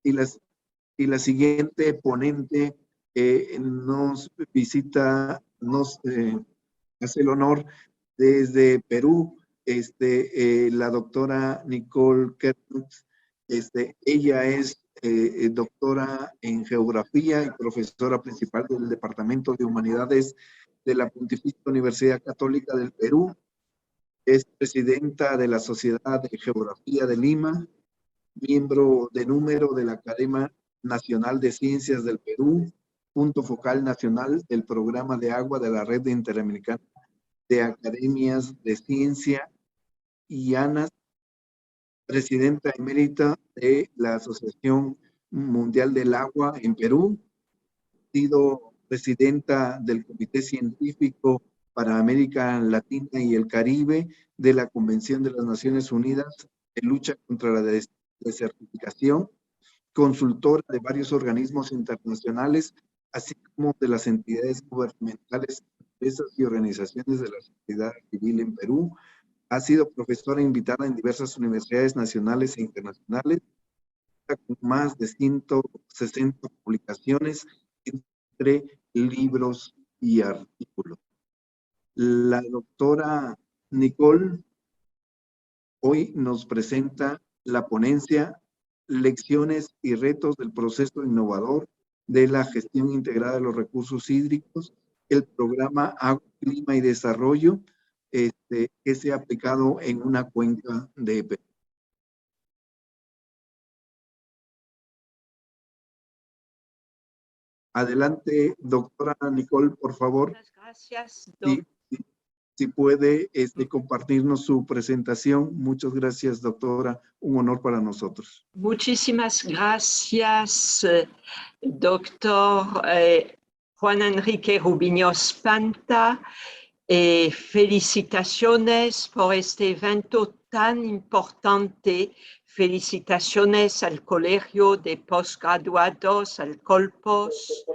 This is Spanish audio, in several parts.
y la siguiente ponente nos visita, nos hace el honor desde Perú, la doctora Nicole Kertz. Ella es doctora en geografía y profesora principal del Departamento de Humanidades de la Pontificia Universidad Católica del Perú. Es presidenta de la Sociedad de Geografía de Lima, miembro de número de la Academia Nacional de Ciencias del Perú, punto focal nacional del Programa de Agua de la Red Interamericana de Academias de Ciencia y ANAS, presidenta emérita de la Asociación Mundial del Agua en Perú, ha sido presidenta del Comité Científico para América Latina y el Caribe de la Convención de las Naciones Unidas de Lucha contra la Desertificación, consultora de varios organismos internacionales, así como de las entidades gubernamentales, empresas y organizaciones de la sociedad civil en Perú. Ha sido profesora invitada en diversas universidades nacionales e internacionales, con más de 160 publicaciones entre libros y artículos. La doctora Nicole hoy nos presenta la ponencia Lecciones y retos del proceso innovador de la gestión integrada de los recursos hídricos, el programa Agua, Clima y Desarrollo, que se ha aplicado en una cuenca de Perú. Adelante, doctora Nicole, por favor. Muchas gracias, Si puede compartirnos su presentación. Muchas gracias, doctora. Un honor para nosotros. Muchísimas gracias, doctor Juan Enrique Rubiños Panta. Felicitaciones por este evento tan importante. Felicitaciones al Colegio de Postgraduados, al Colpos.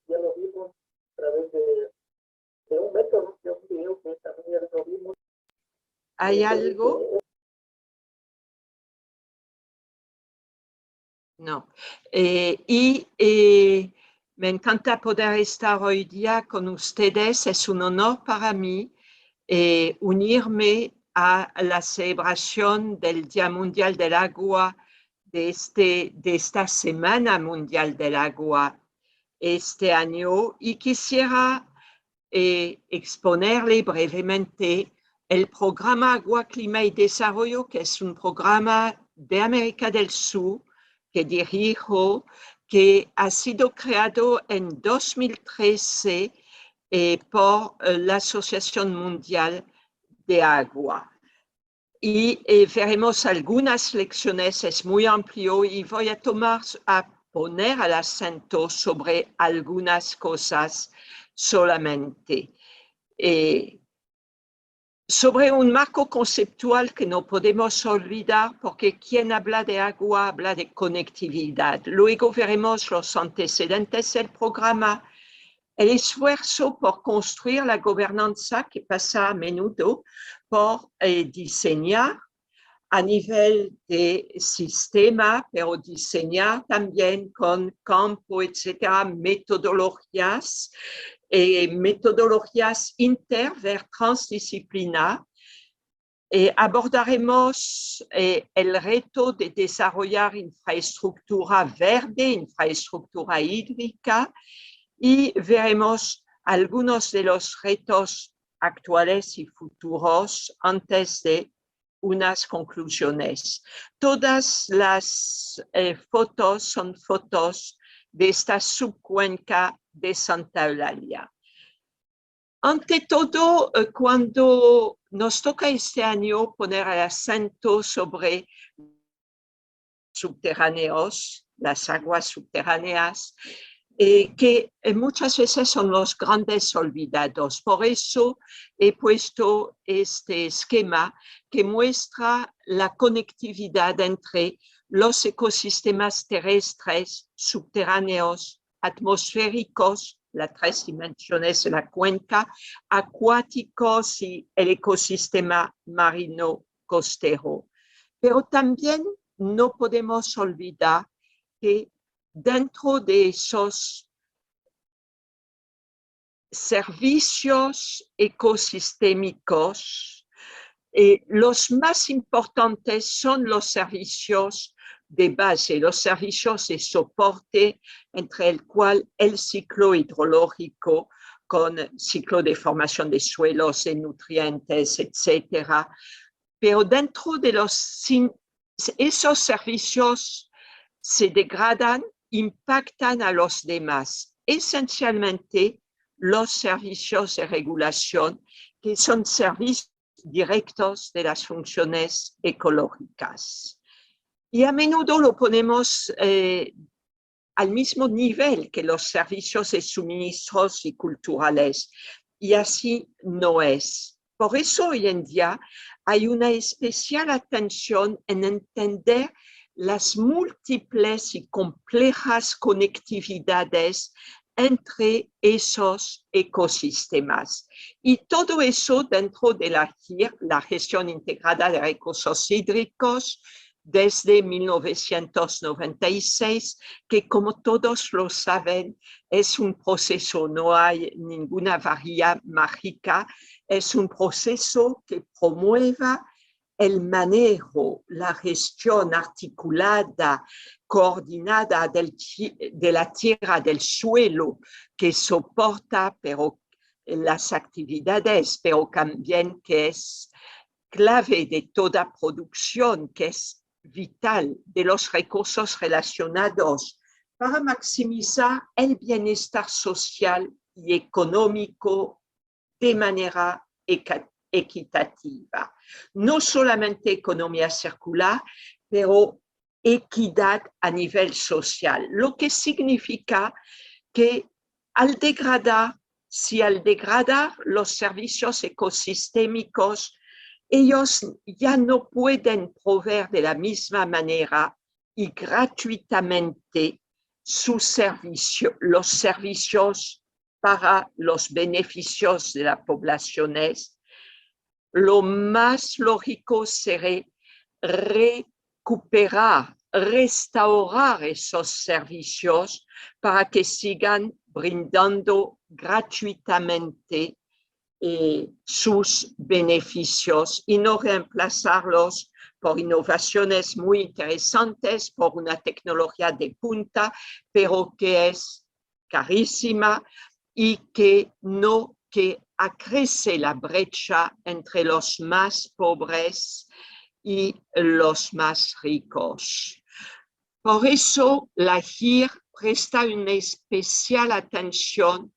Ya lo vimos a través de un método, de un video que también lo vimos. ¿Hay algo? No. Me encanta poder estar hoy día con ustedes. Es un honor para mí unirme a la celebración del Día Mundial del Agua, de esta Semana Mundial del Agua este año, y quisiera exponerle brevemente el programa Agua, Clima y Desarrollo, que es un programa de América del Sur que dirijo, que ha sido creado en 2013 por la Asociación Mundial de Agua. Y veremos algunas lecciones, es muy amplio y voy a poner el acento sobre algunas cosas solamente. Sobre un marco conceptual que no podemos olvidar, porque quien habla de agua habla de conectividad. Luego veremos los antecedentes del programa, el esfuerzo por construir la gobernanza que pasa a menudo por diseñar a nivel de sistema, pero diseñar también con campo, etcétera, metodologías transdisciplinar. Abordaremos el reto de desarrollar infraestructura verde, infraestructura hídrica, y veremos algunos de los retos actuales y futuros antes de unas conclusiones. Todas las fotos son fotos de esta subcuenca de Santa Eulalia. Ante todo, cuando nos toca este año poner el acento sobre subterráneos, las aguas subterráneas, que muchas veces son los grandes olvidados. Por eso he puesto este esquema que muestra la conectividad entre los ecosistemas terrestres, subterráneos, atmosféricos las 3 dimensiones de la cuenca, acuáticos y el ecosistema marino costero. Pero también no podemos olvidar que dentro de esos servicios ecosistémicos, los más importantes son los servicios de base, los servicios de soporte, entre el cual el ciclo hidrológico, con ciclo de formación de suelos, de nutrientes, etcétera. Pero dentro de esos servicios se degradan, impactan a los demás, esencialmente los servicios de regulación, que son servicios directos de las funciones ecológicas. Y a menudo lo ponemos al mismo nivel que los servicios de suministros y culturales, y así no es. Por eso hoy en día hay una especial atención en entender las múltiples y complejas conectividades entre esos ecosistemas. Y todo eso dentro de la GIR, la gestión integrada de recursos hídricos, desde 1996, que como todos lo saben, es un proceso, no hay ninguna varilla mágica, es un proceso que promueva el manejo, la gestión articulada, coordinada de la tierra, del suelo, que soporta las actividades, pero también que es clave de toda producción, que es vital de los recursos relacionados para maximizar el bienestar social y económico de manera equitativa. No solamente economía circular, pero equidad a nivel social, lo que significa que al degradar los servicios ecosistémicos, ellos ya no pueden proveer de la misma manera y gratuitamente los servicios para los beneficios de las poblaciones. Lo más lógico sería recuperar, restaurar esos servicios para que sigan brindando gratuitamente sus beneficios y no reemplazarlos por innovaciones muy interesantes, por una tecnología de punta, pero que es carísima y que acrece la brecha entre los más pobres y los más ricos. Por eso la GIR presta una especial atención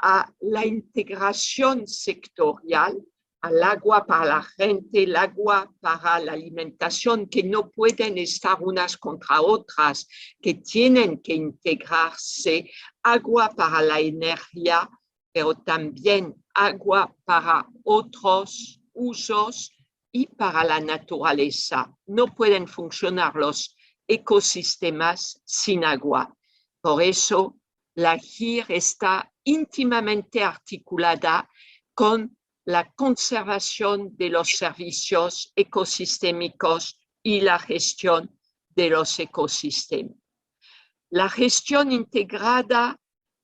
a la integración sectorial, al agua para la gente, el agua para la alimentación, que no pueden estar unas contra otras, que tienen que integrarse, agua para la energía, pero también agua para otros usos y para la naturaleza. No pueden funcionar los ecosistemas sin agua. Por eso, la GIR está íntimamente articulada con la conservación de los servicios ecosistémicos y la gestión de los ecosistemas. La gestión integrada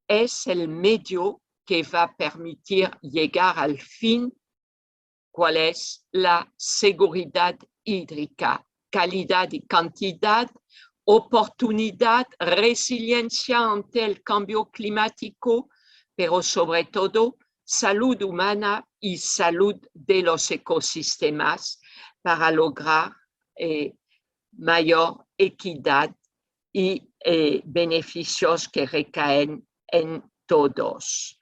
es el medio que va a permitir llegar al fin, cuál es la seguridad hídrica, calidad y cantidad, oportunidad, resiliencia ante el cambio climático, pero sobre todo salud humana y salud de los ecosistemas para lograr mayor equidad y beneficios que recaen en todos.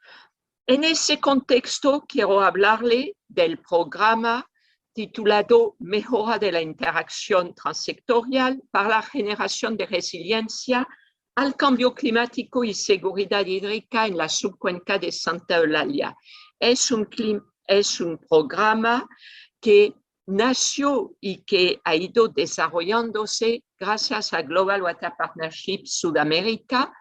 En ese contexto quiero hablarle del programa titulado Mejora de la interacción transsectorial para la generación de resiliencia al cambio climático y seguridad hídrica en la subcuenca de Santa Eulalia. Es un programa que nació y que ha ido desarrollándose gracias a Global Water Partnership Sudamérica,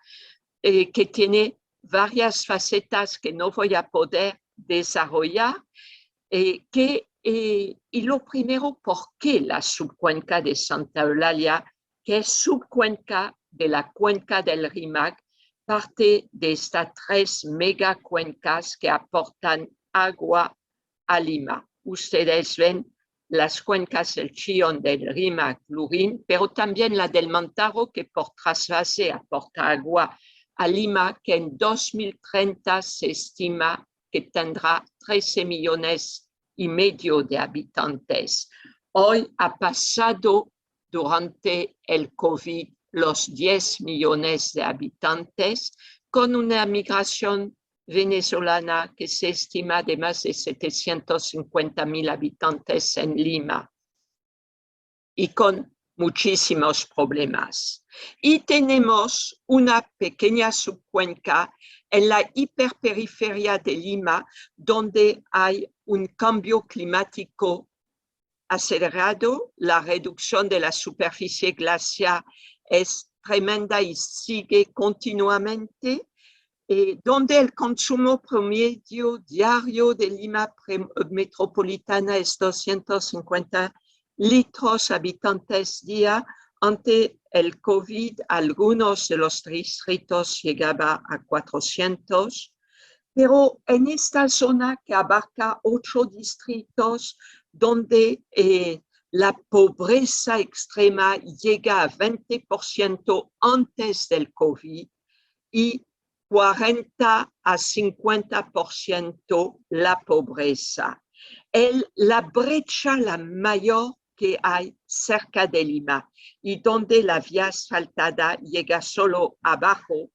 que tiene varias facetas que no voy a poder desarrollar. Y lo primero, ¿por qué la subcuenca de Santa Eulalia, que es subcuenca de la cuenca del Rímac, parte de estas 3 megacuencas que aportan agua a Lima? Ustedes ven las cuencas del Chillón, del Rímac, Lurín, pero también la del Mantaro, que por trasvase aporta agua a Lima, que en 2030 se estima que tendrá 13,5 millones de habitantes. Hoy ha pasado durante el COVID los 10 millones de habitantes, con una migración venezolana que se estima de más de 750,000 habitantes en Lima y con muchísimos problemas. Y tenemos una pequeña subcuenca en la hiperperiferia de Lima, donde hay un cambio climático acelerado, la reducción de la superficie glaciar es tremenda y sigue continuamente, donde el consumo promedio diario de Lima metropolitana es 250 litros habitantes día. Ante el COVID, algunos de los distritos llegaban a 400, pero en esta zona que abarca 8 distritos, donde la pobreza extrema llega a 20% antes del COVID y 40 a 50% la pobreza. La brecha la mayor que hay cerca de Lima y donde la vía asfaltada llega solo abajo,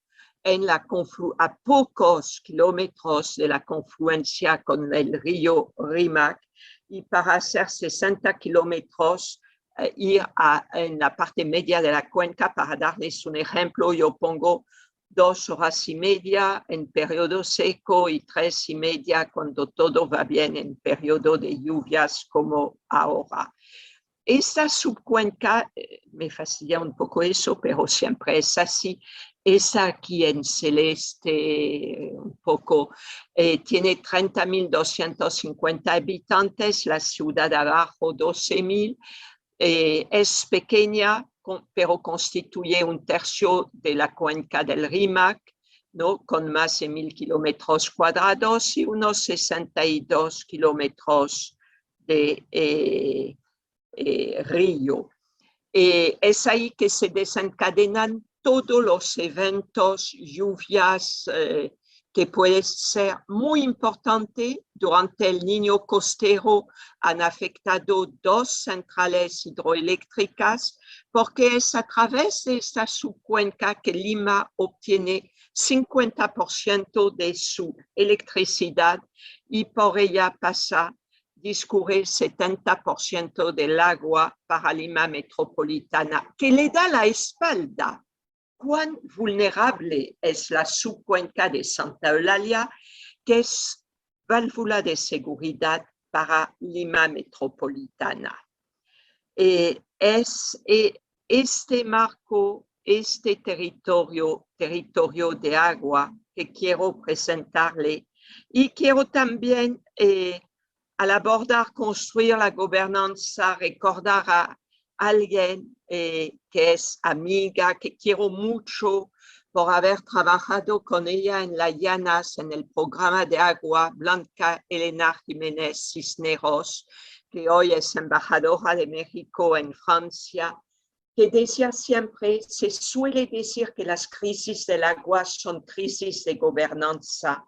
a pocos kilómetros de la confluencia con el río Rímac, y para hacer 60 kilómetros ir en la parte media de la cuenca. Para darles un ejemplo, yo pongo 2 horas y media en periodo seco y 3 y media cuando todo va bien en periodo de lluvias como ahora. Esta subcuenca, me fastidia un poco eso, pero siempre es así. Es aquí en celeste un poco, tiene 30,250 habitantes, la ciudad de abajo 12,000, es pequeña, pero constituye un tercio de la cuenca del Rímac, ¿no? Con más de 1,000 kilómetros cuadrados y unos 62 kilómetros de río. Es ahí que se desencadenan todos los eventos, lluvias, que pueden ser muy importantes. Durante el Niño costero han afectado 2 centrales hidroeléctricas, porque es a través de esta subcuenca que Lima obtiene 50% de su electricidad y por ella discurre 70% del agua para Lima metropolitana, que le da la espalda. Cuán vulnerable es la subcuenca de Santa Eulalia, que es válvula de seguridad para Lima metropolitana. Este marco, este territorio de agua que quiero presentarle, y quiero también al abordar construir la gobernanza, recordar a alguien que es amiga, que quiero mucho por haber trabajado con ella en las Llanas, en el programa de agua, Blanca Elena Jiménez Cisneros, que hoy es embajadora de México en Francia, que decía siempre, se suele decir que las crisis del agua son crisis de gobernanza,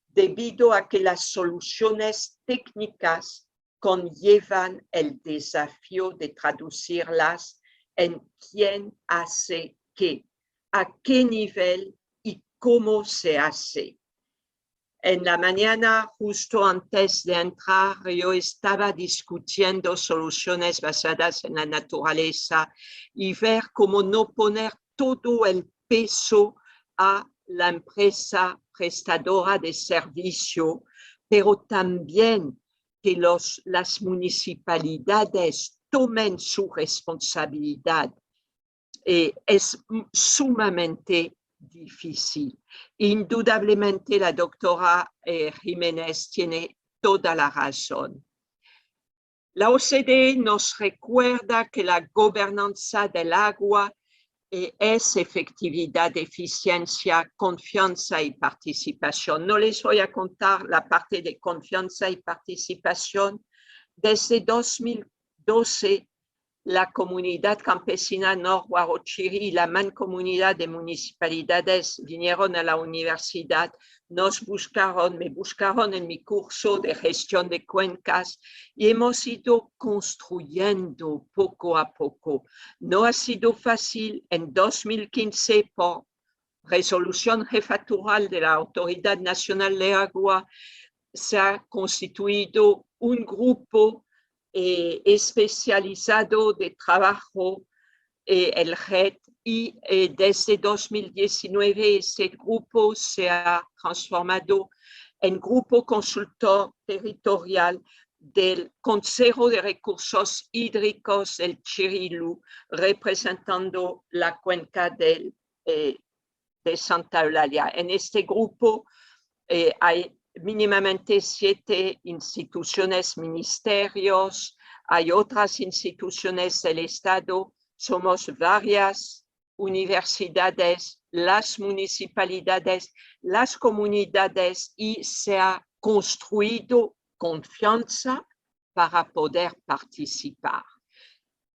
debido a que las soluciones técnicas conllevan el desafío de traducirlas en quién hace qué, a qué nivel y cómo se hace. En la mañana, justo antes de entrar, yo estaba discutiendo soluciones basadas en la naturaleza y ver cómo no poner todo el peso a la empresa prestadora de servicio, pero también que las municipalidades tomen su responsabilidad. Es sumamente difícil. Indudablemente la doctora Jiménez tiene toda la razón. La OCDE nos recuerda que la gobernanza del agua es efectividad, eficiencia, confianza y participación. No les voy a contar la parte de confianza y participación. Desde 2012, la comunidad campesina Nord Huarochirí y la mancomunidad de municipalidades vinieron a la universidad, me buscaron en mi curso de gestión de cuencas y hemos ido construyendo poco a poco. No ha sido fácil. En 2015, por resolución jefatural de la Autoridad Nacional de Agua, se ha constituido un grupo especializado de trabajo, el GET, y desde 2019 ese grupo se ha transformado en grupo consultor territorial del Consejo de Recursos Hídricos del Chirilú, representando la cuenca de Santa Eulalia. En este grupo hay mínimamente 7 instituciones, ministerios, hay otras instituciones del Estado, somos varias universidades, las municipalidades, las comunidades, y se ha construido confianza para poder participar.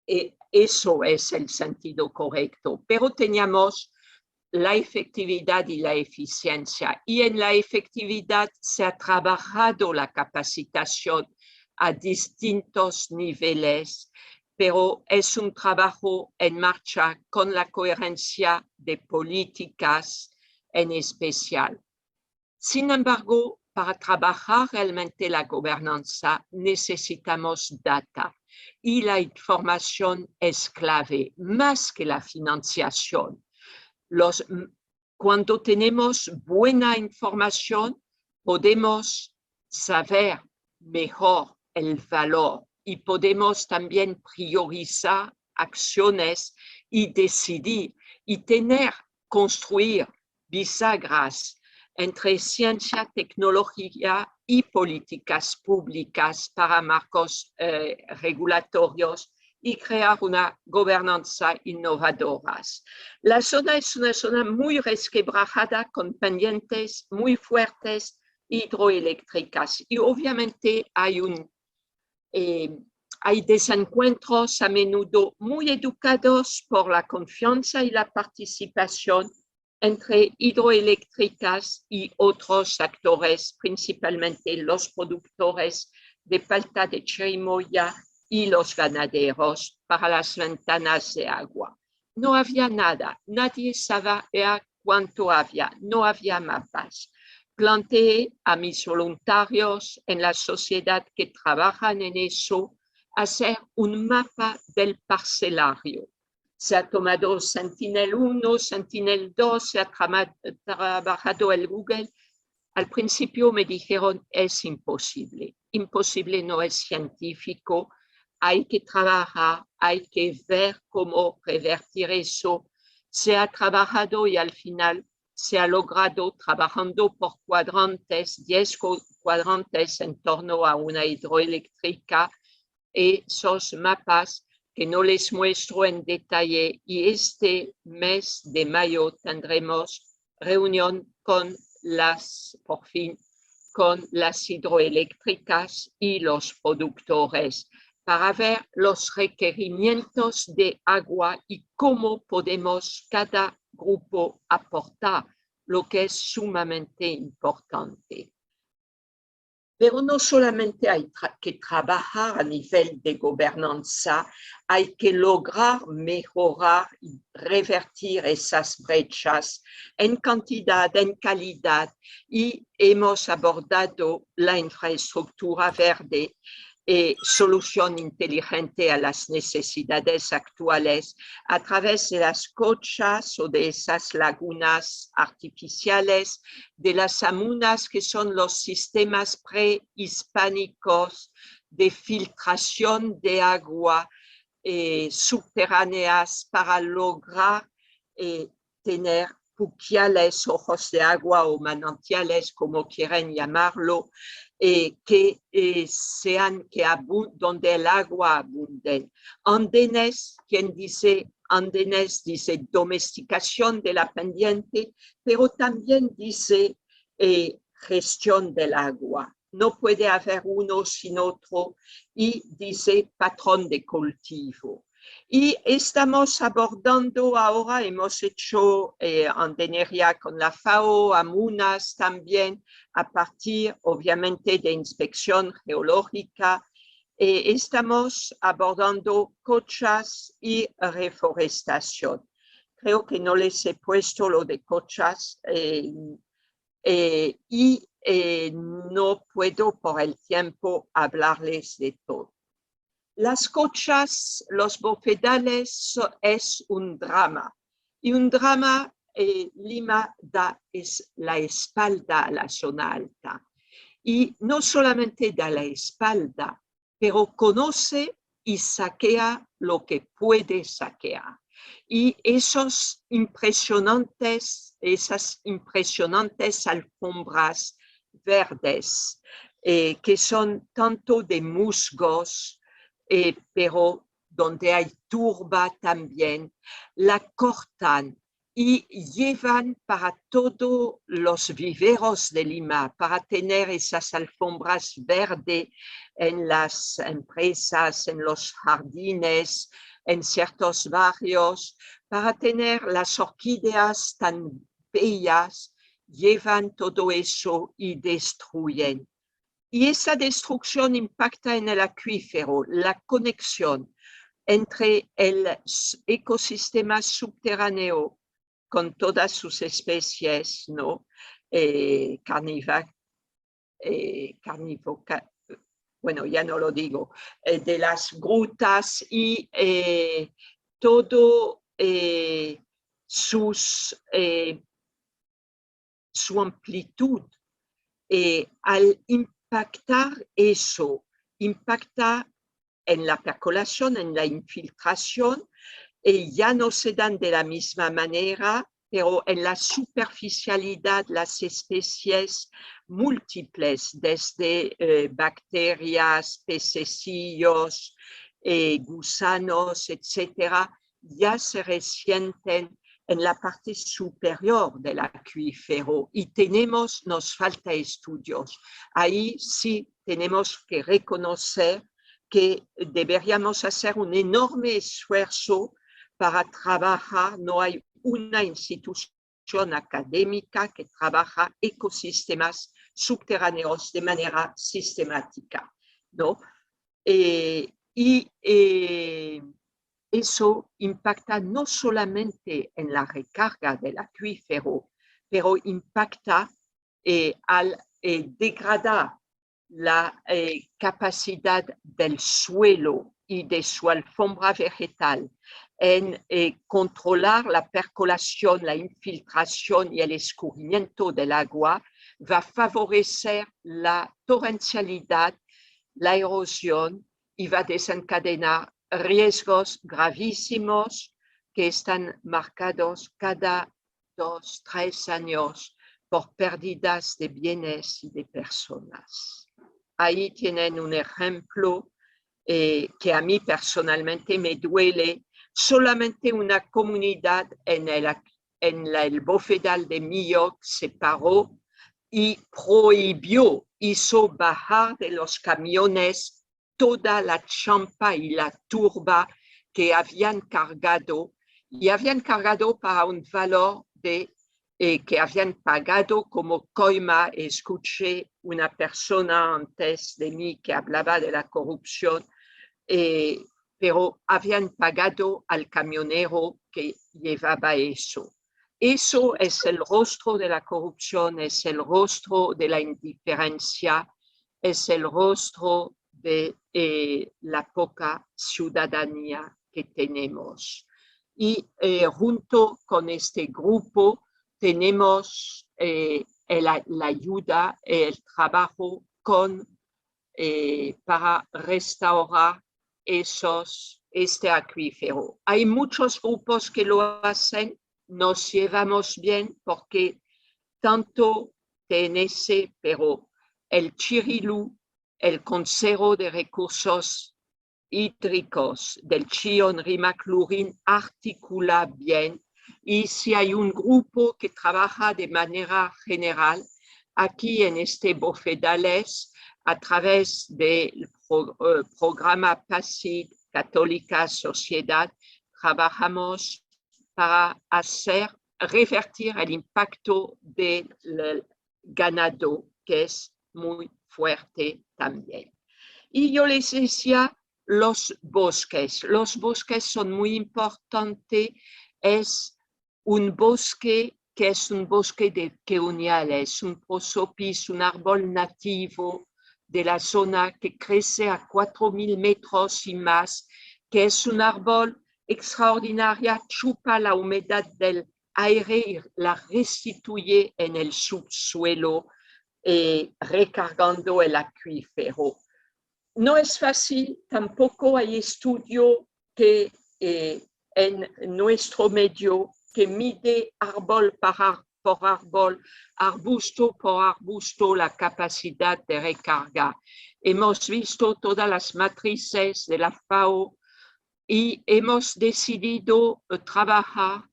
Eso es el sentido correcto, pero teníamos la efectividad y la eficiencia. Y en la efectividad se ha trabajado la capacitación a distintos niveles, pero es un trabajo en marcha con la coherencia de políticas en especial. Sin embargo, para trabajar realmente la gobernanza necesitamos data y la información es clave, más que la financiación. Cuando tenemos buena información, podemos saber mejor el valor y podemos también priorizar acciones y decidir y construir bisagras entre ciencia, tecnología y políticas públicas para marcos regulatorios y crear una gobernanza innovadora. La zona es una zona muy resquebrajada con pendientes muy fuertes hidroeléctricas y obviamente hay desencuentros a menudo muy educados por la confianza y la participación entre hidroeléctricas y otros actores, principalmente los productores de palta de chirimoya y los ganaderos para las ventanas de agua. No había nada, nadie sabía cuánto había, no había mapas. Planteé a mis voluntarios en la sociedad que trabajan en eso hacer un mapa del parcelario. Se ha tomado Sentinel-1, Sentinel-2, se ha trabajado el Google. Al principio me dijeron, es imposible. Imposible no es científico. Hay que trabajar, hay que ver cómo revertir eso. Se ha trabajado y al final se ha logrado trabajando por cuadrantes, 10 cuadrantes en torno a una hidroeléctrica, esos mapas que no les muestro en detalle, y este mes de mayo tendremos reunión por fin, con las hidroeléctricas y los productores para ver los requerimientos de agua y cómo podemos cada grupo aportar, lo que es sumamente importante. Pero no solamente hay que trabajar a nivel de gobernanza, hay que lograr mejorar y revertir esas brechas en cantidad, en calidad, y hemos abordado la infraestructura verde, solución inteligente a las necesidades actuales a través de las cochas o de esas lagunas artificiales, de las amunas, que son los sistemas prehispánicos de filtración de agua subterráneas para lograr tener puquiales, ojos de agua o manantiales, como quieren llamarlo, que sean donde el agua abunde. Andenes, quien dice andenes, dice domesticación de la pendiente, pero también dice gestión del agua. No puede haber uno sin otro, y dice patrón de cultivo. Y estamos abordando ahora, hemos hecho andenería con la FAO, AMUNAS también, a partir obviamente de inspección geológica. Estamos abordando cochas y reforestación. Creo que no les he puesto lo de cochas y no puedo por el tiempo hablarles de todo. Las cochas, los bofedales es un drama, y un drama Lima da es la espalda a la zona alta, y no solamente da la espalda, pero conoce y saquea lo que puede saquear. Y esas impresionantes alfombras verdes, que son tanto de musgos, pero donde hay turba también, la cortan y llevan para todos los viveros de Lima, para tener esas alfombras verdes en las empresas, en los jardines, en ciertos barrios, para tener las orquídeas tan bellas, llevan todo eso y destruyen. Y esa destrucción impacta en el acuífero, la conexión entre el ecosistema subterráneo con todas sus especies, ¿no? Bueno, ya no lo digo, de las grutas y todo su amplitud. Al impactar eso, impacta en la percolación, en la infiltración, ya no se dan de la misma manera, pero en la superficialidad las especies múltiples, desde bacterias, pececillos, gusanos, etcétera, ya se resienten en la parte superior del acuífero, y nos falta estudios. Ahí sí tenemos que reconocer que deberíamos hacer un enorme esfuerzo para trabajar. No hay una institución académica que trabaja ecosistemas subterráneos de manera sistemática, ¿no? Eso impacta no solamente en la recarga del acuífero, pero impacta al degradar la capacidad del suelo y de su alfombra vegetal en controlar la percolación, la infiltración y el escurrimiento del agua, va a favorecer la torrencialidad, la erosión, y va a desencadenar riesgos gravísimos que están marcados cada 2, 3 años por pérdidas de bienes y de personas. Ahí tienen un ejemplo que a mí personalmente me duele. Solamente una comunidad en el bofedal de Milloc se paró y prohibió, hizo bajar de los camiones toda la champa y la turba que habían cargado, y habían cargado para un valor que habían pagado como coima. Escuché una persona antes de mí que hablaba de la corrupción, pero habían pagado al camionero que llevaba eso. Eso es el rostro de la corrupción, es el rostro de la indiferencia, es el rostro de la poca ciudadanía que tenemos. Y junto con este grupo tenemos la ayuda, el trabajo para restaurar este acuífero. Hay muchos grupos que lo hacen, nos llevamos bien porque tanto TNC, pero el Chirilú, el Consejo de Recursos Hídricos del Chion-Rimaclurin articula bien, y si hay un grupo que trabaja de manera general, aquí en este Bofedales, a través del programa PASID, Católica Sociedad, trabajamos para revertir el impacto del ganado, que es muy fuerte también. Y yo les decía, los bosques son muy importantes. Es un bosque que es un bosque de queuniales, un prosopis, un árbol nativo de la zona que crece a 4.000 metros y más, que es un árbol extraordinario, chupa la humedad del aire y la restituye en el subsuelo, recargando el acuífero. No es fácil, tampoco hay estudio que en nuestro medio que mide árbol por árbol, arbusto por arbusto, la capacidad de recarga. Hemos visto todas las matrices de la FAO y hemos decidido trabajar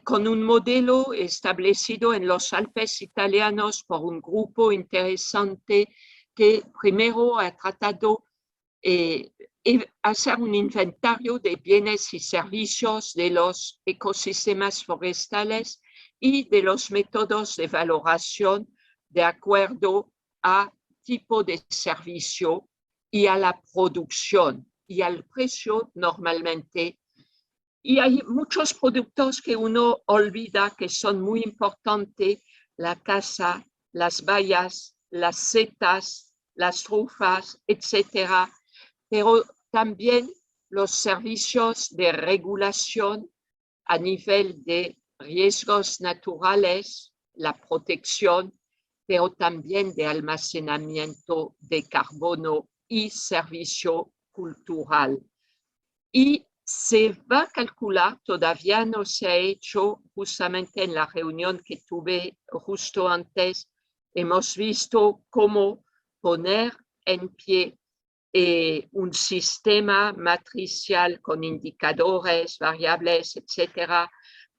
con un modelo establecido en los Alpes italianos por un grupo interesante que primero ha tratado de hacer un inventario de bienes y servicios de los ecosistemas forestales y de los métodos de valoración de acuerdo a tipo de servicio y a la producción y al precio normalmente. Y hay muchos productos que uno olvida que son muy importantes: la caza, las bayas, las setas, las trufas, etcétera, pero también los servicios de regulación a nivel de riesgos naturales, la protección, pero también de almacenamiento de carbono y servicio cultural. Y se va a calcular, todavía no se ha hecho, justamente en la reunión que tuve justo antes, hemos visto cómo poner en pie un sistema matricial con indicadores, variables, etcétera,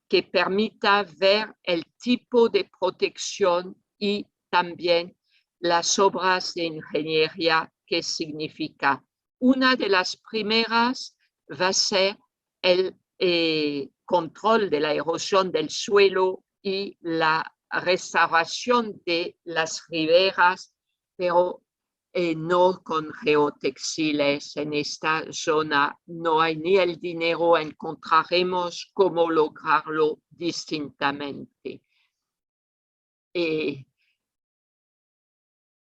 que permita ver el tipo de protección y también las obras de ingeniería que significa. Una de las primeras va a ser el control de la erosión del suelo y la restauración de las riberas, pero no con geotextiles. En esta zona no hay ni el dinero, encontraremos cómo lograrlo distintamente.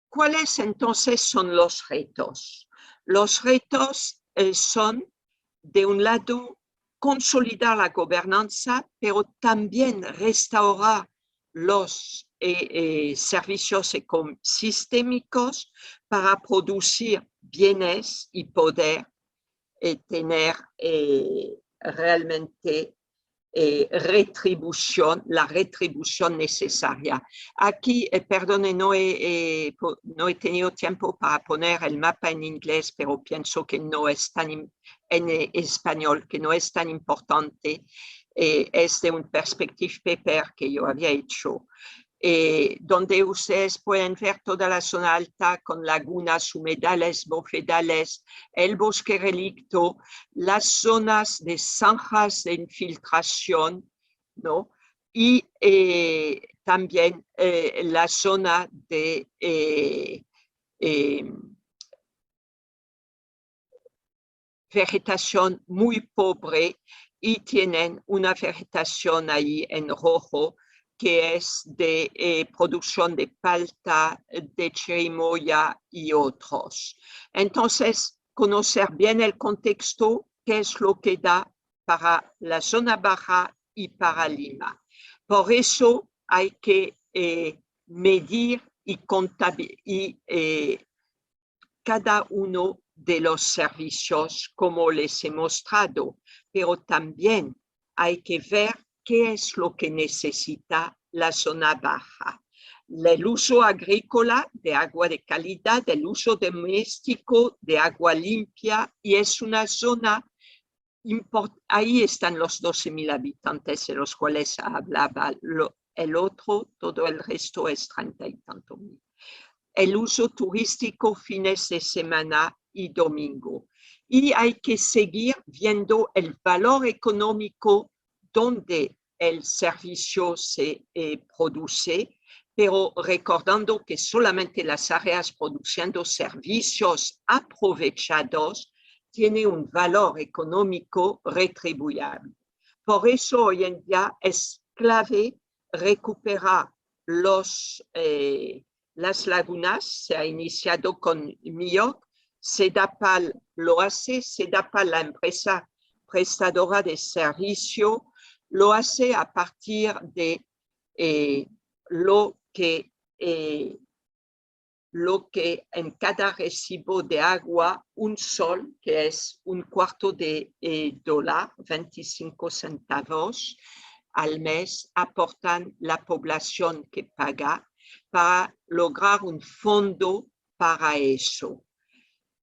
¿Cuáles entonces son los retos? Los retos son, de un lado, consolidar la gobernanza, pero también restaurar los servicios ecosistémicos para producir bienes y poder tener realmente la retribución necesaria. Aquí, perdone, no he tenido tiempo para poner el mapa en inglés, pero pienso que no es tan en español, que no es tan importante. Es de un perspective paper que yo había hecho, donde ustedes pueden ver toda la zona alta con lagunas, humedales, bofedales, el bosque relicto, las zonas de zanjas de infiltración, ¿no? Y también la zona de vegetación muy pobre, y tienen una vegetación ahí en rojo que es de producción de palta, de chirimoya y otros. Entonces, conocer bien el contexto, qué es lo que da para la zona baja y para Lima. Por eso hay que medir y contabilizar cada uno de los servicios, como les he mostrado, pero también hay que ver qué es lo que necesita la zona baja. El uso agrícola de agua de calidad, el uso doméstico de agua limpia, y es una zona ahí están los 12.000 habitantes de los cuales hablaba. El otro, todo el resto es 30 y tanto mil. El uso turístico fines de semana y domingo. Y hay que seguir viendo el valor económico donde el servicio se produce, pero recordando que solamente las áreas produciendo servicios aprovechados tiene un valor económico retribuible. Por eso hoy en día es clave recuperar las lagunas. Se ha iniciado con MIOC, Sedapal lo hace, Sedapal, la empresa prestadora de servicio, lo hace a partir de lo que en cada recibo de agua, un sol, que es un cuarto de dólar, 25 centavos al mes, aportan la población que paga para lograr un fondo para eso.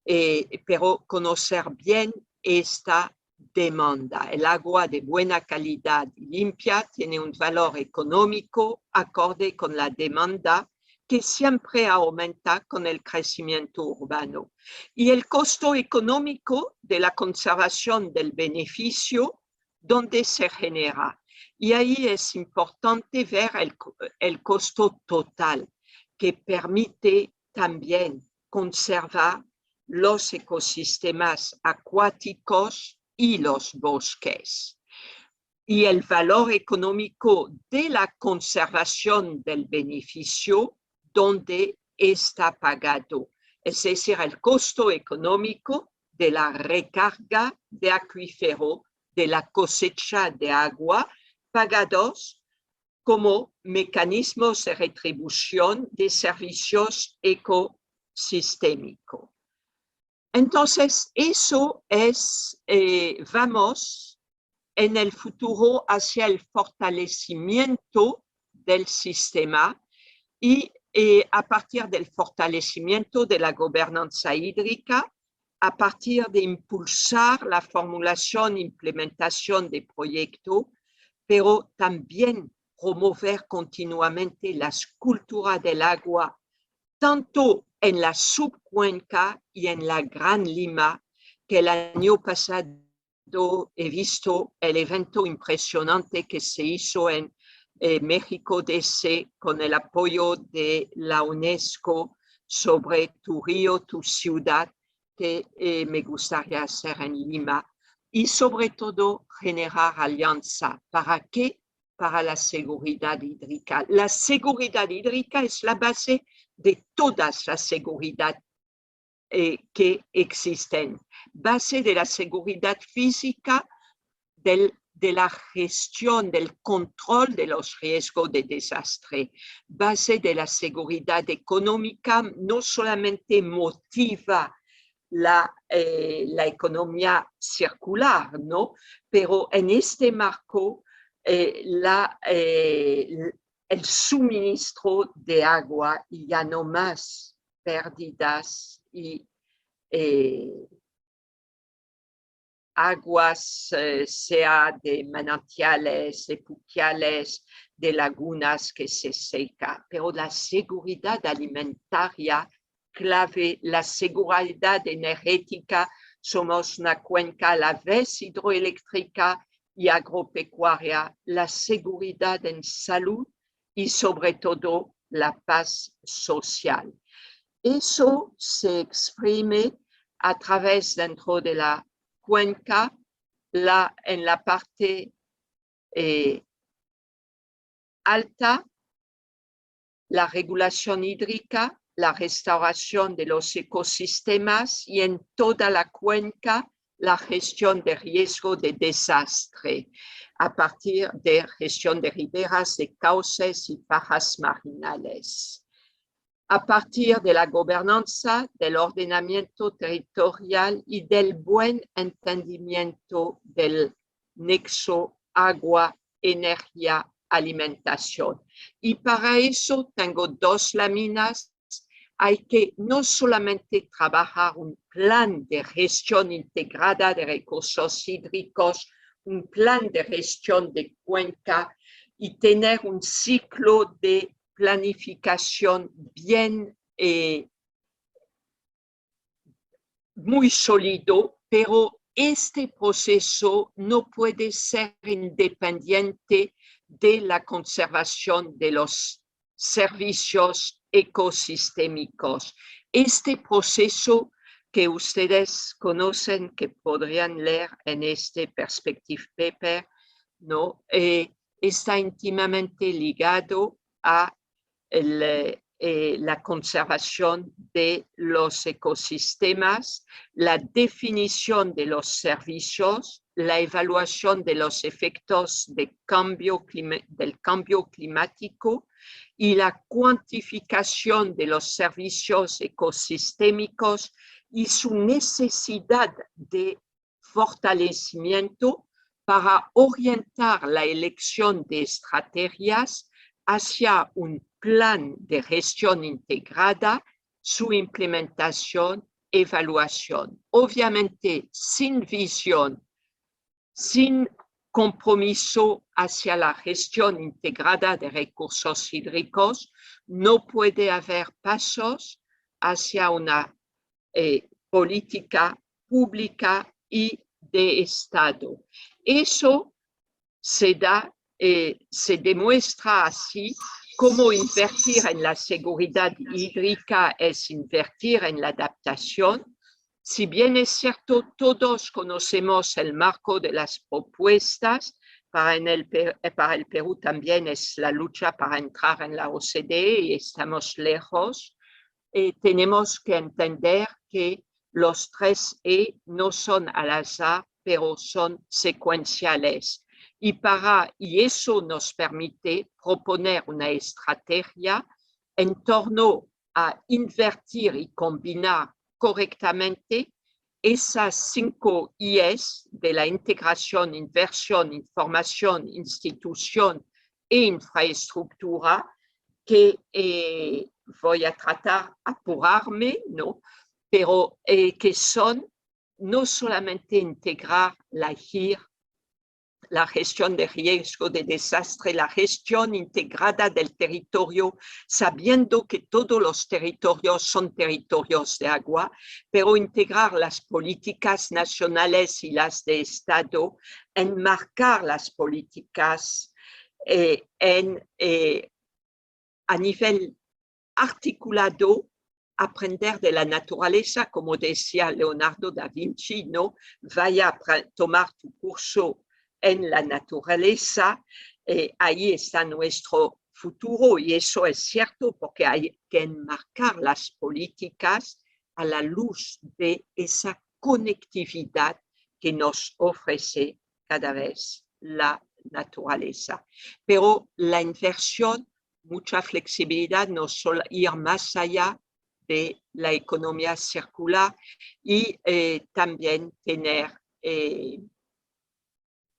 Pero conocer bien esta demanda. El agua de buena calidad y limpia tiene un valor económico acorde con la demanda que siempre aumenta con el crecimiento urbano. Y el costo económico de la conservación del beneficio, donde se genera. Y ahí es importante ver el costo total, que permite también conservar los ecosistemas acuáticos y los bosques. Y el valor económico de la conservación del beneficio, donde está pagado, es decir, el costo económico de la recarga de acuífero, de la cosecha de agua, pagados como mecanismos de retribución de servicios ecosistémicos. Entonces, eso es, vamos en el futuro hacia el fortalecimiento del sistema y a partir del fortalecimiento de la gobernanza hídrica, a partir de impulsar la formulación e implementación de proyectos, pero también promover continuamente la cultura del agua, tanto en la subcuenca y en la Gran Lima, que el año pasado he visto el evento impresionante que se hizo en México DC con el apoyo de la UNESCO sobre tu río, tu ciudad, que me gustaría hacer en Lima. Y sobre todo generar alianza. ¿Para qué? Para la seguridad hídrica. La seguridad hídrica es la base de todas las seguridades que existen. Base de la seguridad física, de la gestión, del control de los riesgos de desastre. Base de la seguridad económica, no solamente motiva la economía circular, ¿no? Pero en este marco, el suministro de agua y ya no más pérdidas y aguas, sea de manantiales, de pluviales, de lagunas que se secan. Pero la seguridad alimentaria, clave, la seguridad energética, somos una cuenca a la vez hidroeléctrica y agropecuaria, la seguridad en salud y sobre todo la paz social. Eso se exprime a través dentro de la cuenca, en la parte alta, la regulación hídrica, la restauración de los ecosistemas y en toda la cuenca, la gestión de riesgo de desastre a partir de gestión de riberas, de cauces y fajas marinales. A partir de la gobernanza, del ordenamiento territorial y del buen entendimiento del nexo agua energía, alimentación. Y para eso tengo dos láminas. Hay que no solamente trabajar un plan de gestión integrada de recursos hídricos, un plan de gestión de cuenca y tener un ciclo de planificación bien muy sólido, pero este proceso no puede ser independiente de la conservación de los servicios ecosistémicos. Este proceso que ustedes conocen, que podrían leer en este perspective paper, ¿no? Está íntimamente ligado a la conservación de los ecosistemas, la definición de los servicios, la evaluación de los efectos del cambio climático y la cuantificación de los servicios ecosistémicos y su necesidad de fortalecimiento para orientar la elección de estrategias hacia un plan de gestión integrada, su implementación, evaluación. Obviamente, sin visión, sin compromiso hacia la gestión integrada de recursos hídricos, no puede haber pasos hacia una política pública y de Estado. Eso se demuestra así cómo invertir en la seguridad hídrica es invertir en la adaptación. Si bien es cierto, todos conocemos el marco de las propuestas, para el Perú también es la lucha para entrar en la OCDE y estamos lejos. Tenemos que entender que los 3E no son al azar, pero son secuenciales. Y eso nos permite proponer una estrategia en torno a invertir y combinar correctamente esas 5 I's de la integración, inversión, información, institución e infraestructura, que voy a tratar de apurarme, ¿no? Pero que son no solamente integrar la GIR, la gestión de riesgo de desastre, la gestión integrada del territorio, sabiendo que todos los territorios son territorios de agua, pero integrar las políticas nacionales y las de Estado, enmarcar las políticas a nivel articulado, aprender de la naturaleza, como decía Leonardo da Vinci, ¿no? Vaya a tomar tu curso en la naturaleza, ahí está nuestro futuro y eso es cierto porque hay que enmarcar las políticas a la luz de esa conectividad que nos ofrece cada vez la naturaleza. Pero la inversión, mucha flexibilidad, no solo ir más allá de la economía circular y también tener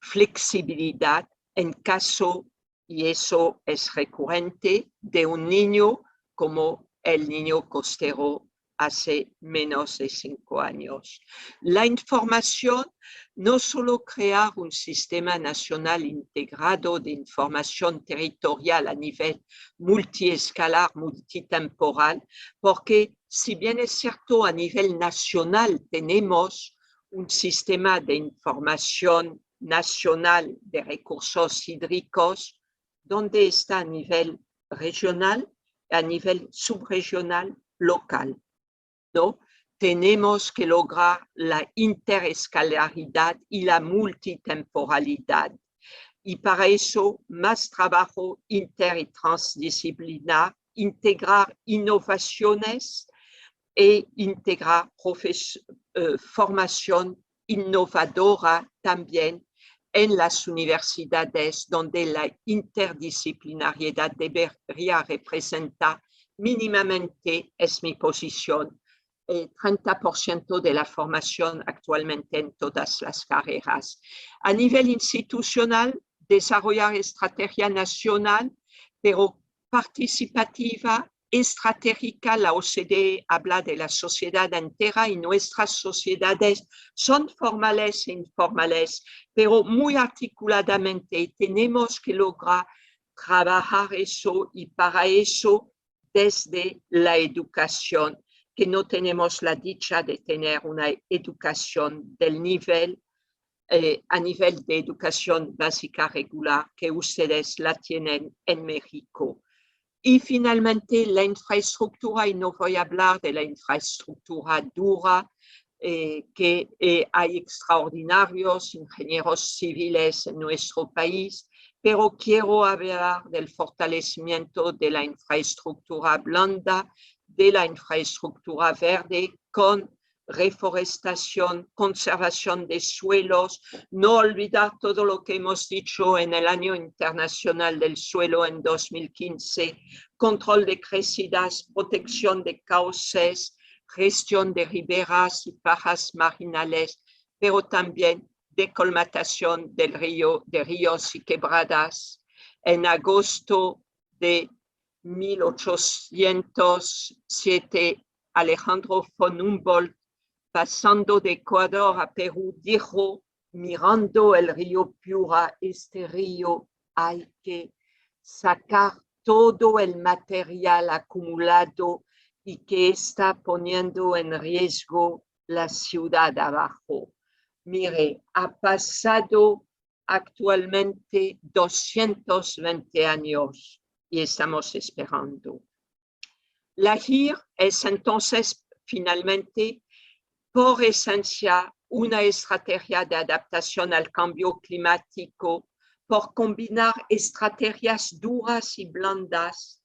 flexibilidad en caso, y eso es recurrente, de un niño como el niño costero hace menos de 5 años. La información, no solo crear un sistema nacional integrado de información territorial a nivel multiescalar, multitemporal, porque si bien es cierto a nivel nacional tenemos un sistema de información nacional de recursos hídricos, donde está a nivel regional, a nivel subregional, local, ¿no? Tenemos que lograr la interescalaridad y la multitemporalidad. Y para eso, más trabajo inter y transdisciplinar, integrar innovaciones e integrar formación innovadora también en las universidades, donde la interdisciplinariedad debería representar mínimamente, es mi posición, el 30% de la formación actualmente en todas las carreras. A nivel institucional, desarrollar estrategia nacional, pero participativa, estratégica. La OCDE habla de la sociedad entera y nuestras sociedades son formales e informales, pero muy articuladamente. Tenemos que lograr trabajar eso y para eso desde la educación, que no tenemos la dicha de tener una educación del nivel a nivel de educación básica regular que ustedes la tienen en México. Y finalmente la infraestructura, y no voy a hablar de la infraestructura dura, que hay extraordinarios ingenieros civiles en nuestro país, pero quiero hablar del fortalecimiento de la infraestructura blanda, de la infraestructura verde con reforestación, conservación de suelos, no olvidar todo lo que hemos dicho en el Año Internacional del Suelo en 2015, control de crecidas, protección de cauces, gestión de riberas y parajes marginales, pero también decolmatación de ríos y quebradas. En agosto de 1807, Alejandro von Humboldt, pasando de Ecuador a Perú, dijo, mirando el río Piura, este río hay que sacar todo el material acumulado y que está poniendo en riesgo la ciudad abajo. Mire, ha pasado actualmente 220 años y estamos esperando. La GIR es entonces finalmente por esencia una estrategia de adaptación al cambio climático por combinar estrategias duras y blandas,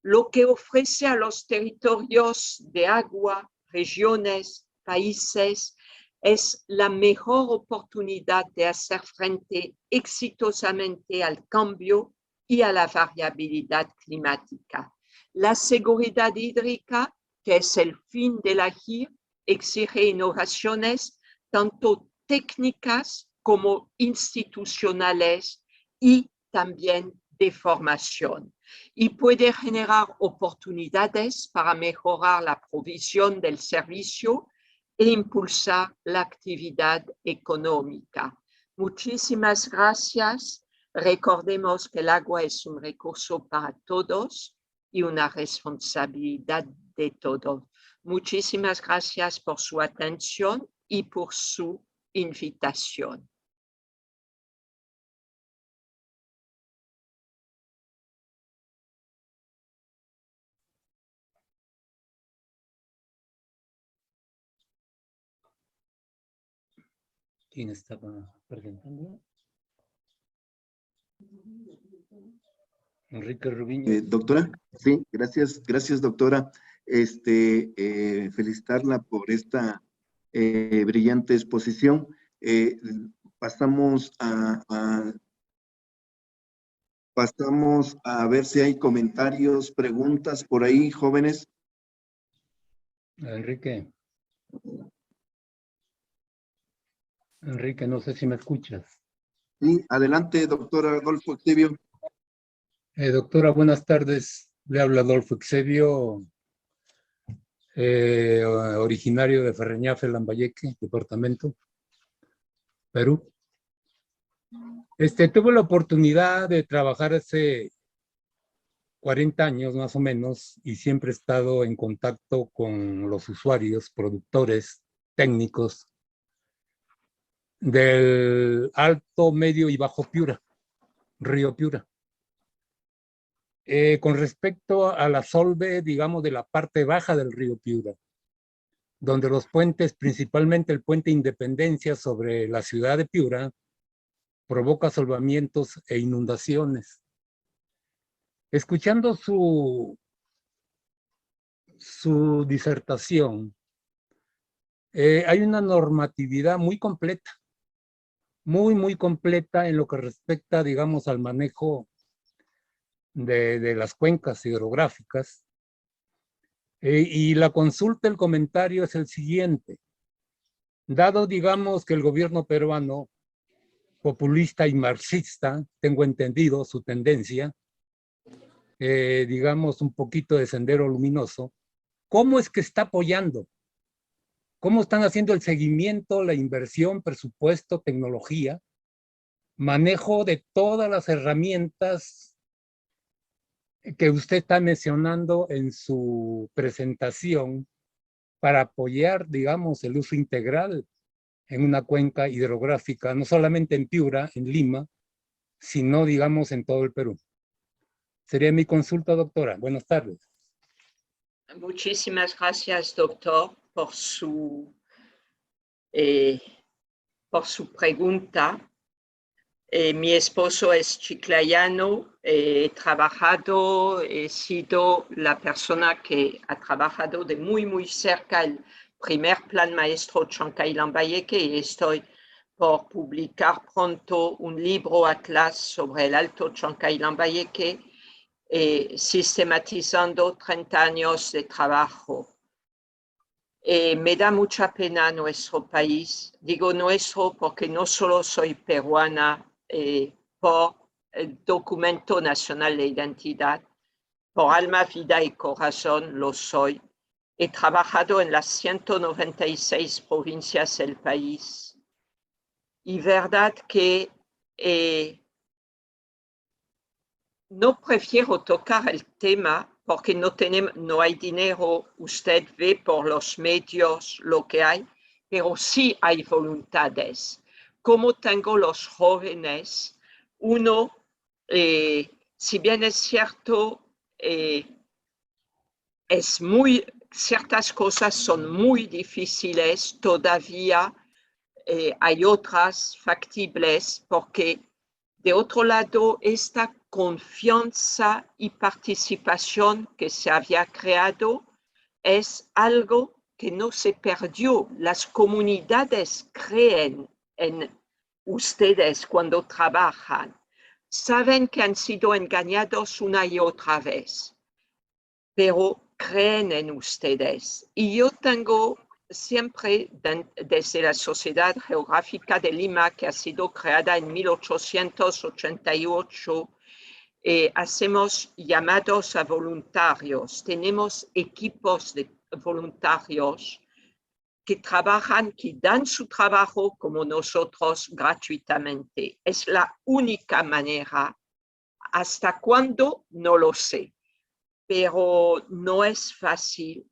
lo que ofrece a los territorios de agua, regiones, países, es la mejor oportunidad de hacer frente exitosamente al cambio y a la variabilidad climática. La seguridad hídrica, que es el fin de la GIR, exige innovaciones tanto técnicas como institucionales y también de formación, y puede generar oportunidades para mejorar la provisión del servicio e impulsar la actividad económica. Muchísimas gracias. Recordemos que el agua es un recurso para todos y una responsabilidad de todos. Muchísimas gracias por su atención y por su invitación. ¿Quién estaba presentando? Enrique Rubiño. Doctora, sí, gracias doctora. Felicitarla por esta brillante exposición. Pasamos a ver si hay comentarios, preguntas por ahí, jóvenes. Enrique, no sé si me escuchas. Sí, adelante, doctora Adolfo Eusebio. Doctora, buenas tardes. Le habla Adolfo Eusebio, originario de Ferreñafe, Lambayeque, departamento, Perú. Tuve la oportunidad de trabajar hace 40 años más o menos y siempre he estado en contacto con los usuarios, productores, técnicos del Alto, Medio y Bajo Piura, Río Piura. Con respecto a la solve, digamos, de la parte baja del río Piura, donde los puentes, principalmente el puente Independencia sobre la ciudad de Piura, provoca solvamientos e inundaciones. Escuchando su disertación, hay una normatividad muy completa, muy completa en lo que respecta, digamos, al manejo de las cuencas hidrográficas. Y la consulta, el comentario es el siguiente. Dado, digamos, que el gobierno peruano populista y marxista, tengo entendido su tendencia, digamos un poquito de Sendero Luminoso, ¿cómo es que está apoyando? ¿Cómo están haciendo el seguimiento, la inversión, presupuesto, tecnología, manejo de todas las herramientas que usted está mencionando en su presentación para apoyar, digamos, el uso integral en una cuenca hidrográfica, no solamente en Piura, en Lima, sino, digamos, en todo el Perú? Sería mi consulta, doctora. Buenas tardes. Muchísimas gracias, doctor, por su pregunta. Mi esposo es chiclayano, he sido la persona que ha trabajado de muy cerca el primer plan maestro Chancay Lambayeque y estoy por publicar pronto un libro atlas sobre el Alto Chancay Lambayeque, sistematizando 30 años de trabajo. Me da mucha pena nuestro país, digo nuestro porque no solo soy peruana, por el documento nacional de identidad, por alma, vida y corazón lo soy. He trabajado en las 196 provincias del país y verdad que no prefiero tocar el tema porque no hay dinero, usted ve por los medios lo que hay, pero sí hay voluntades. Como tengo los jóvenes, uno, si bien es cierto, ciertas cosas son muy difíciles, todavía hay otras factibles, porque de otro lado, esta confianza y participación que se había creado es algo que no se perdió. Las comunidades creen en ustedes cuando trabajan. Saben que han sido engañados una y otra vez, pero creen en ustedes. Y yo tengo siempre, desde la Sociedad Geográfica de Lima, que ha sido creada en 1888, hacemos llamados a voluntarios. Tenemos equipos de voluntarios que trabajan, que dan su trabajo como nosotros gratuitamente. Es la única manera. ¿Hasta cuándo? No lo sé, pero no es fácil.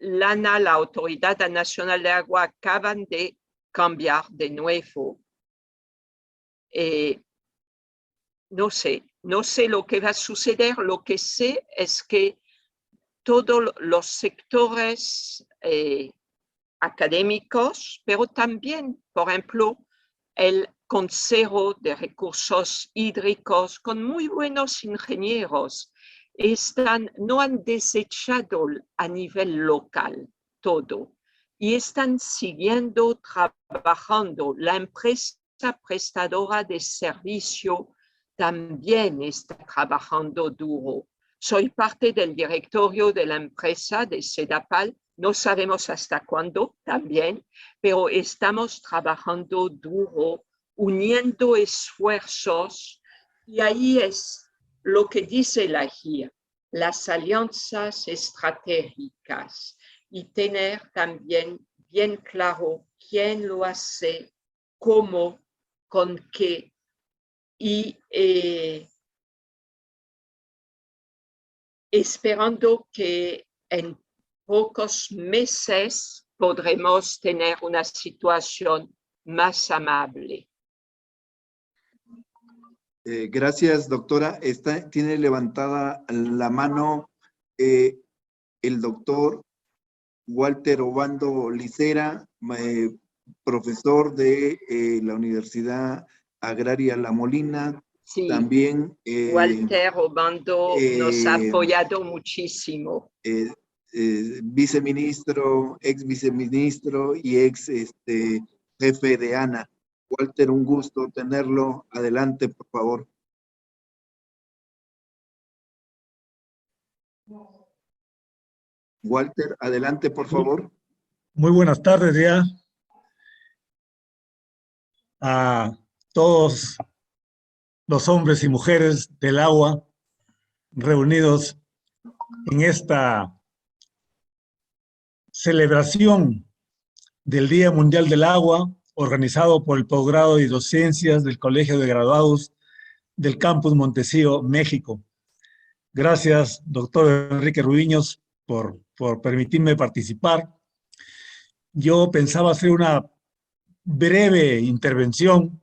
LANA, la Autoridad Nacional de Agua, acaban de cambiar de nuevo. No sé lo que va a suceder. Lo que sé es que todos los sectores académicos, pero también, por ejemplo, el Consejo de Recursos Hídricos, con muy buenos ingenieros, no han desechado a nivel local todo y están siguiendo trabajando. La empresa prestadora de servicio también está trabajando duro. Soy parte del directorio de la empresa de Sedapal, no sabemos hasta cuándo también, pero estamos trabajando duro, uniendo esfuerzos, y ahí es lo que dice la GIA, las alianzas estratégicas y tener también bien claro quién lo hace, cómo, con qué, y esperando que en pocos meses podremos tener una situación más amable. Gracias, doctora. Tiene levantada la mano el doctor Walter Obando Licera, profesor de la Universidad Agraria La Molina. Sí, también Walter Obando nos ha apoyado muchísimo. Viceministro, ex viceministro y ex jefe de ANA. Walter, un gusto tenerlo. Adelante, por favor. Walter, adelante, por favor. Muy buenas tardes ya. a todos los hombres y mujeres del agua reunidos en esta celebración del Día Mundial del Agua, organizado por el posgrado de Hidrociencias del Colegio de Graduados del Campus Montecillo, México. Gracias, doctor Enrique Rubiños, por permitirme participar. Yo pensaba hacer una breve intervención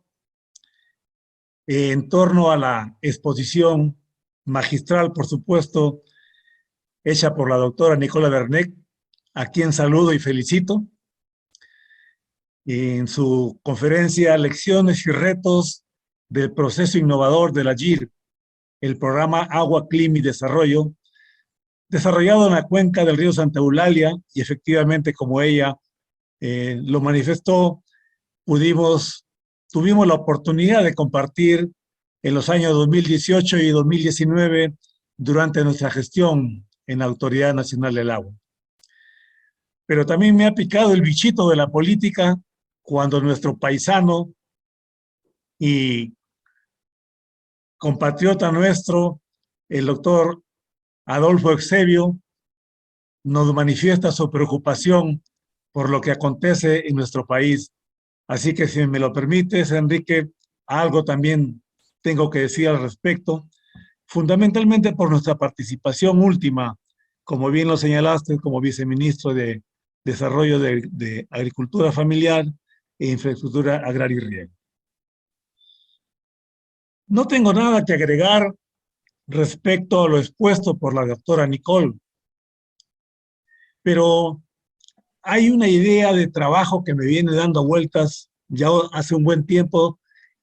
en torno a la exposición magistral, por supuesto, hecha por la doctora Nicola Vernet, a quien saludo y felicito, en su conferencia Lecciones y retos del proceso innovador de la JIR, el programa Agua, Clima y Desarrollo, desarrollado en la cuenca del río Santa Eulalia, y efectivamente, como ella lo manifestó, tuvimos la oportunidad de compartir en los años 2018 y 2019 durante nuestra gestión en la Autoridad Nacional del Agua. Pero también me ha picado el bichito de la política cuando nuestro paisano y compatriota nuestro, el doctor Adolfo Eusebio, nos manifiesta su preocupación por lo que acontece en nuestro país. Así que si me lo permites, Enrique, algo también tengo que decir al respecto, fundamentalmente por nuestra participación última, como bien lo señalaste, como viceministro de Desarrollo de Agricultura Familiar e Infraestructura Agraria y Riego. No tengo nada que agregar respecto a lo expuesto por la doctora Nicole, pero hay una idea de trabajo que me viene dando vueltas ya hace un buen tiempo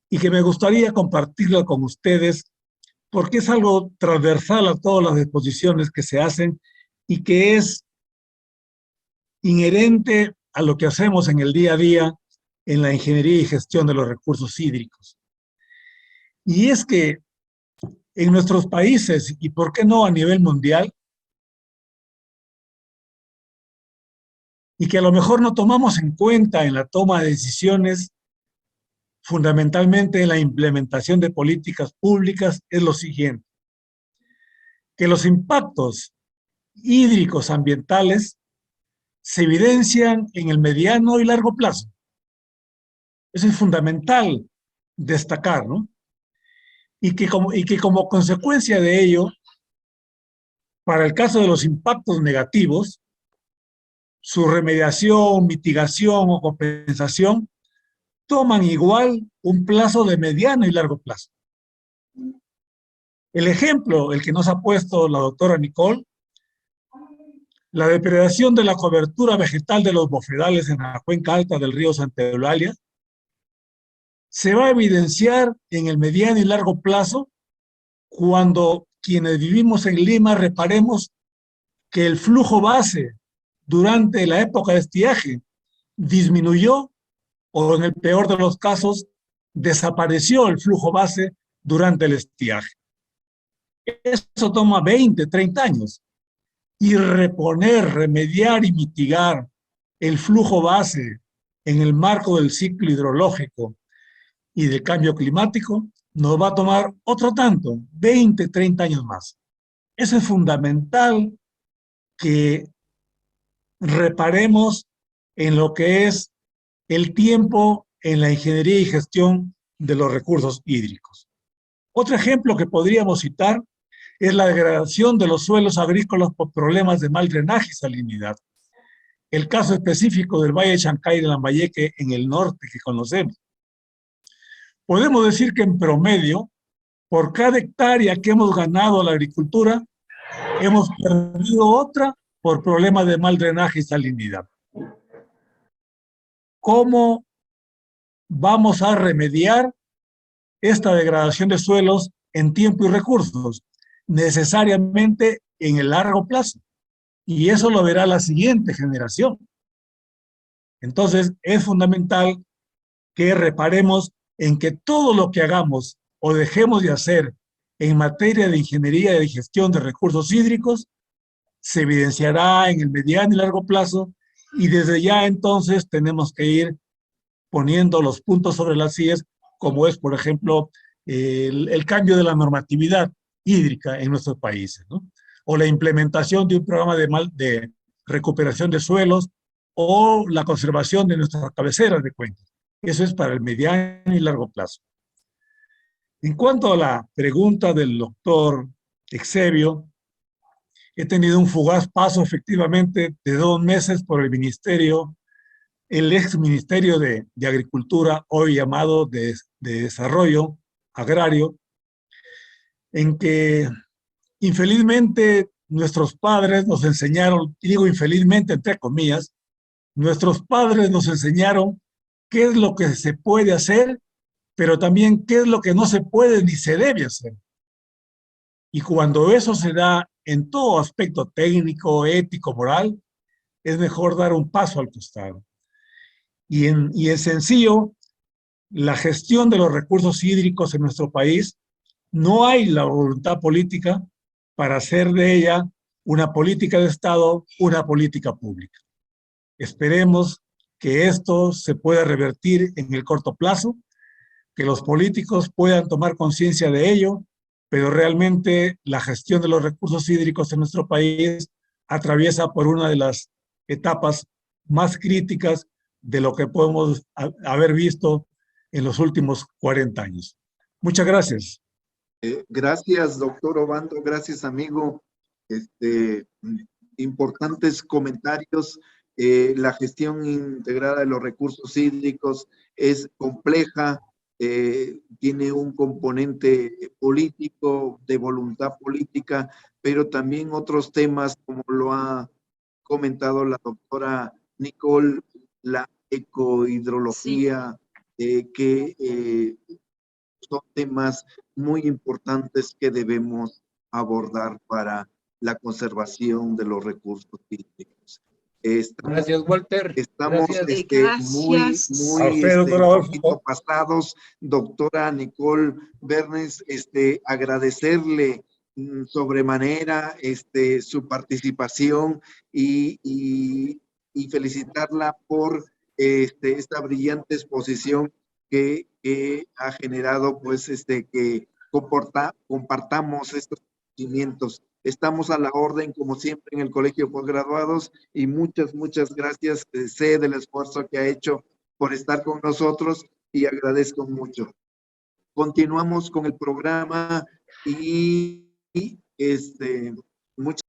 y que me gustaría compartirla con ustedes porque es algo transversal a todas las exposiciones que se hacen y que es inherente a lo que hacemos en el día a día en la ingeniería y gestión de los recursos hídricos. Y es que en nuestros países, y por qué no a nivel mundial, y que a lo mejor no tomamos en cuenta en la toma de decisiones, fundamentalmente en la implementación de políticas públicas, es lo siguiente: que los impactos hídricos ambientales se evidencian en el mediano y largo plazo. Eso es fundamental destacar, ¿no? Y que como consecuencia de ello, para el caso de los impactos negativos, su remediación, mitigación o compensación toman igual un plazo de mediano y largo plazo. El ejemplo, el que nos ha puesto la doctora Nicole, la depredación de la cobertura vegetal de los bofedales en la cuenca alta del río Santa Eulalia, se va a evidenciar en el mediano y largo plazo cuando quienes vivimos en Lima reparemos que el flujo base durante la época de estiaje disminuyó o en el peor de los casos desapareció el flujo base durante el estiaje. Eso toma 20, 30 años. Y reponer, remediar y mitigar el flujo base en el marco del ciclo hidrológico y del cambio climático nos va a tomar otro tanto, 20, 30 años más. Eso es fundamental, que reparemos en lo que es el tiempo en la ingeniería y gestión de los recursos hídricos. Otro ejemplo que podríamos citar es la degradación de los suelos agrícolas por problemas de mal drenaje y salinidad. El caso específico del Valle de Chancay de Lambayeque en el norte que conocemos. Podemos decir que en promedio, por cada hectárea que hemos ganado a la agricultura, hemos perdido otra por problemas de mal drenaje y salinidad. ¿Cómo vamos a remediar esta degradación de suelos en tiempo y recursos? Necesariamente en el largo plazo. Y eso lo verá la siguiente generación. Entonces, es fundamental que reparemos en que todo lo que hagamos o dejemos de hacer en materia de ingeniería y de gestión de recursos hídricos se evidenciará en el mediano y largo plazo, y desde ya entonces tenemos que ir poniendo los puntos sobre las IES, como es, por ejemplo, el cambio de la normatividad hídrica en nuestros países, ¿no? O la implementación de un programa de recuperación de suelos, o la conservación de nuestras cabeceras de cuencas. Eso es para el mediano y largo plazo. En cuanto a la pregunta del doctor Exebio, he tenido un fugaz paso efectivamente de 2 meses por el ministerio, el ex Ministerio de Agricultura, hoy llamado de Desarrollo Agrario, en que infelizmente nuestros padres nos enseñaron, y digo infelizmente entre comillas, nuestros padres nos enseñaron qué es lo que se puede hacer, pero también qué es lo que no se puede ni se debe hacer. Y cuando eso se da en todo aspecto técnico, ético, moral, es mejor dar un paso al costado. Y en sencillo, la gestión de los recursos hídricos en nuestro país, no hay la voluntad política para hacer de ella una política de Estado, una política pública. Esperemos que esto se pueda revertir en el corto plazo, que los políticos puedan tomar conciencia de ello, pero realmente la gestión de los recursos hídricos en nuestro país atraviesa por una de las etapas más críticas de lo que podemos haber visto en los últimos 40 años. Muchas gracias. Gracias, doctor Obando. Gracias, amigo. Importantes comentarios. La gestión integrada de los recursos hídricos es compleja, tiene un componente político, de voluntad política, pero también otros temas, como lo ha comentado la doctora Nicole, la ecohidrología, que son temas muy importantes que debemos abordar para la conservación de los recursos hídricos. Gracias, Walter. Estamos Gracias. muy un poquito pasados. Doctora Nicole Bernes, agradecerle sobremanera su participación y felicitarla por esta brillante exposición que ha generado, pues, que compartamos estos conocimientos. Estamos a la orden, como siempre, en el Colegio de Posgraduados, y muchas gracias. Sé del esfuerzo que ha hecho por estar con nosotros y agradezco mucho. Continuamos con el programa y muchas